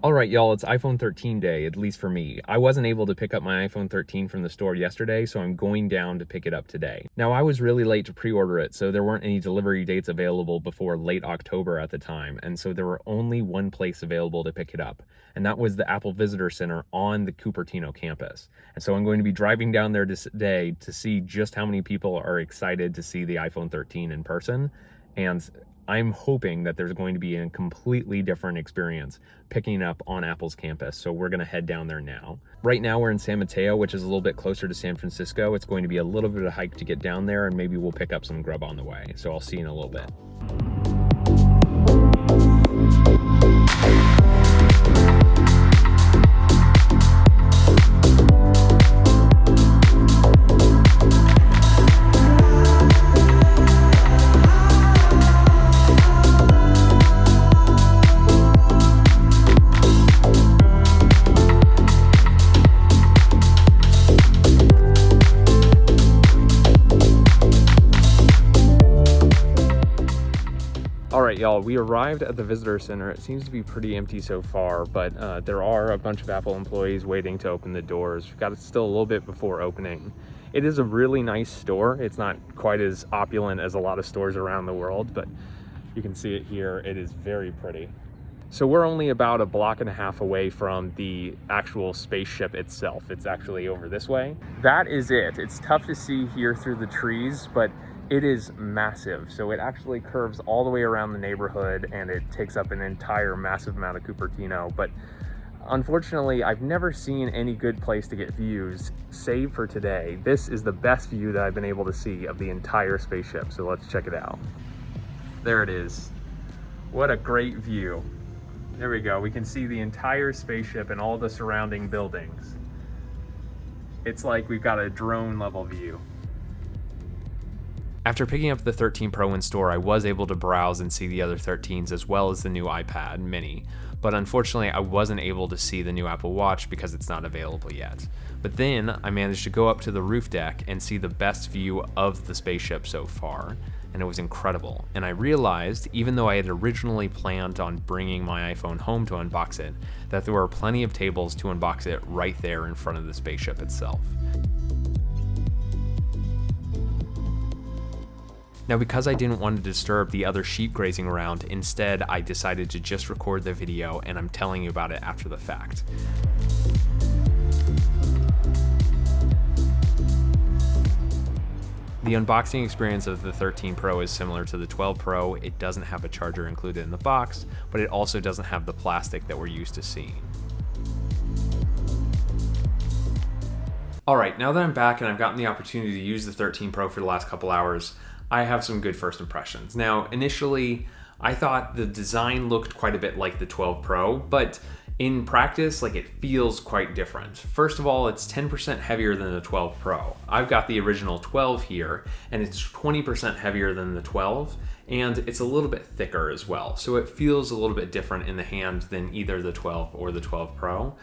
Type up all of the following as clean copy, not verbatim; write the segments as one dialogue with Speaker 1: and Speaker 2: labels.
Speaker 1: Alright y'all, it's iPhone 13 day, at least for me. I wasn't able to pick up my iPhone 13 from the store yesterday, so I'm going down to pick it up today. Now, I was really late to pre-order it, so there weren't any delivery dates available before late October at the time, and so there were only one place available to pick it up, and that was the Apple Visitor Center on the Cupertino campus. And so I'm going to be driving down there today to see just how many people are excited to see the iPhone 13 in person, and I'm hoping that there's going to be a completely different experience picking up on Apple's campus. So we're gonna head down there now. Right now we're in San Mateo, which is a little bit closer to San Francisco. It's going to be a little bit of a hike to get down there, and maybe we'll pick up some grub on the way. So I'll see you in a little bit. Alright y'all, we arrived at the visitor center. It seems to be pretty empty so far, but there are a bunch of Apple employees waiting to open the doors. We've got it still a little bit before opening. It is a really nice store. It's not quite as opulent as a lot of stores around the world, but you can see it here. It is very pretty. So we're only about a block and a half away from the actual spaceship itself. It's actually over this way. That is it. It's tough to see here through the trees, but it is massive. So it actually curves all the way around the neighborhood, and it takes up an entire massive amount of Cupertino. But unfortunately, I've never seen any good place to get views, save for today. This is the best view that I've been able to see of the entire spaceship. So let's check it out. There it is. What a great view. There we go. We can see the entire spaceship and all the surrounding buildings. It's like we've got a drone level view. After picking up the 13 Pro in store, I was able to browse and see the other 13s as well as the new iPad mini, but unfortunately I wasn't able to see the new Apple Watch because it's not available yet. But then I managed to go up to the roof deck and see the best view of the spaceship so far, and it was incredible. And I realized, even though I had originally planned on bringing my iPhone home to unbox it, that there were plenty of tables to unbox it right there in front of the spaceship itself. Now, because I didn't want to disturb the other sheep grazing around, instead I decided to just record the video, and I'm telling you about it after the fact. The unboxing experience of the 13 Pro is similar to the 12 Pro. It doesn't have a charger included in the box, but it also doesn't have the plastic that we're used to seeing. Alright, now that I'm back and I've gotten the opportunity to use the 13 Pro for the last couple hours, I have some good first impressions. Now, initially, I thought the design looked quite a bit like the 12 Pro, but in practice, it feels quite different. First of all, it's 10% heavier than the 12 Pro. I've got the original 12 here, and it's 20% heavier than the 12, and it's a little bit thicker as well. So it feels a little bit different in the hand than either the 12 or the 12 Pro.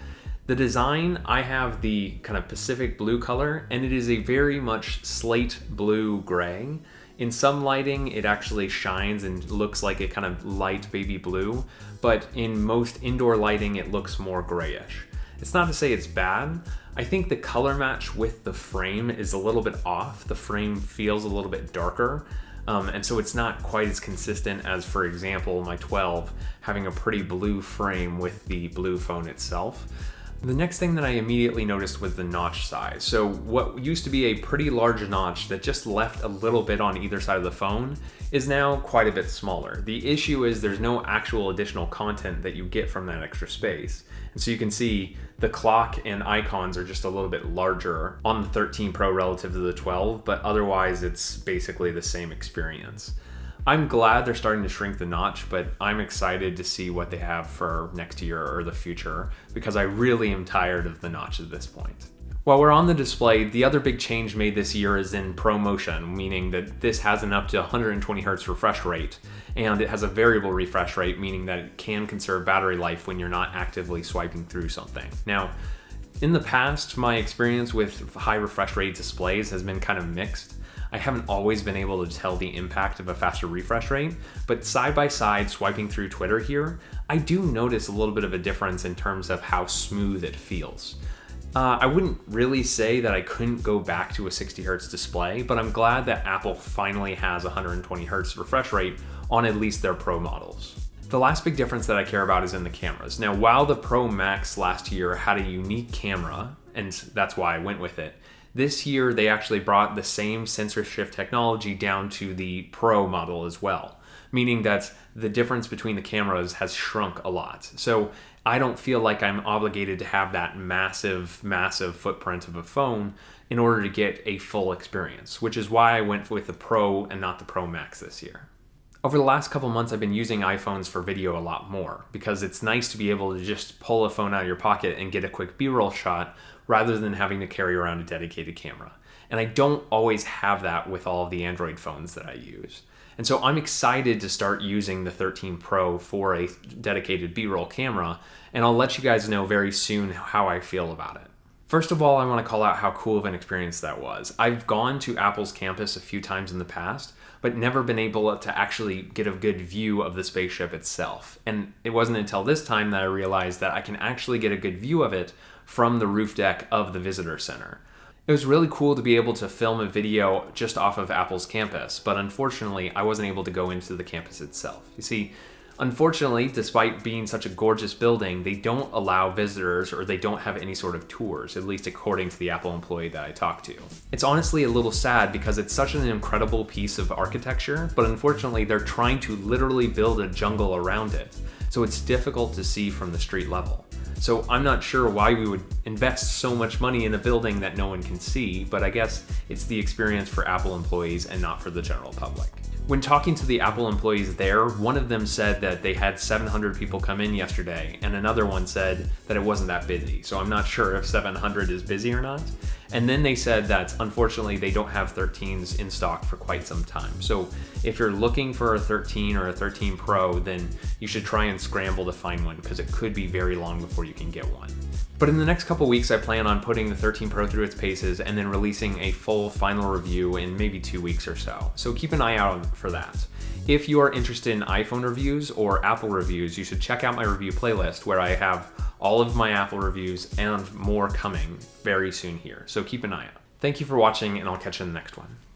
Speaker 1: The design, I have the kind of Pacific blue color, and it is a very much slate blue gray. In some lighting, it actually shines and looks like a kind of light baby blue, but in most indoor lighting, it looks more grayish. It's not to say it's bad. I think the color match with the frame is a little bit off. The frame feels a little bit darker, and so it's not quite as consistent as, for example, my 12 having a pretty blue frame with the blue phone itself. The next thing that I immediately noticed was the notch size. So what used to be a pretty large notch that just left a little bit on either side of the phone is now quite a bit smaller. The issue is there's no actual additional content that you get from that extra space. And so you can see the clock and icons are just a little bit larger on the 13 Pro relative to the 12, but otherwise it's basically the same experience. I'm glad they're starting to shrink the notch, but I'm excited to see what they have for next year or the future, because I really am tired of the notch at this point. While we're on the display, the other big change made this year is in ProMotion, meaning that this has an up to 120 Hz refresh rate, and it has a variable refresh rate, meaning that it can conserve battery life when you're not actively swiping through something. Now, in the past, my experience with high refresh rate displays has been kind of mixed. I haven't always been able to tell the impact of a faster refresh rate, but side by side swiping through Twitter here, I do notice a little bit of a difference in terms of how smooth it feels. I wouldn't really say that I couldn't go back to a 60 Hz display, but I'm glad that Apple finally has 120 Hz refresh rate on at least their Pro models. The last big difference that I care about is in the cameras. Now, while the Pro Max last year had a unique camera, and that's why I went with it, this year they actually brought the same sensor shift technology down to the Pro model as well, meaning that the difference between the cameras has shrunk a lot. So I don't feel like I'm obligated to have that massive footprint of a phone in order to get a full experience, which is why I went with the Pro and not the Pro Max this year. Over the last couple months, I've been using iPhones for video a lot more because it's nice to be able to just pull a phone out of your pocket and get a quick B-roll shot rather than having to carry around a dedicated camera. And I don't always have that with all of the Android phones that I use. And so I'm excited to start using the 13 Pro for a dedicated B-roll camera, and I'll let you guys know very soon how I feel about it. First of all, I want to call out how cool of an experience that was. I've gone to Apple's campus a few times in the past, but never been able to actually get a good view of the spaceship itself. And it wasn't until this time that I realized that I can actually get a good view of it from the roof deck of the visitor center. It was really cool to be able to film a video just off of Apple's campus, but unfortunately, I wasn't able to go into the campus itself. You see, unfortunately, despite being such a gorgeous building, they don't allow visitors or they don't have any sort of tours, at least according to the Apple employee that I talked to. It's honestly a little sad because it's such an incredible piece of architecture, but unfortunately they're trying to literally build a jungle around it, so it's difficult to see from the street level. So I'm not sure why we would invest so much money in a building that no one can see, but I guess it's the experience for Apple employees and not for the general public. When talking to the Apple employees there, one of them said that they had 700 people come in yesterday, and another one said that it wasn't that busy. So I'm not sure if 700 is busy or not. And then they said that unfortunately they don't have 13s in stock for quite some time. So if you're looking for a 13 or a 13 Pro, then you should try and scramble to find one because it could be very long before you can get one. But in the next couple weeks, I plan on putting the 13 Pro through its paces and then releasing a full final review in maybe 2 weeks or so. So keep an eye out for that. If you are interested in iPhone reviews or Apple reviews, you should check out my review playlist where I have all of my Apple reviews and more coming very soon here. So keep an eye out. Thank you for watching, and I'll catch you in the next one.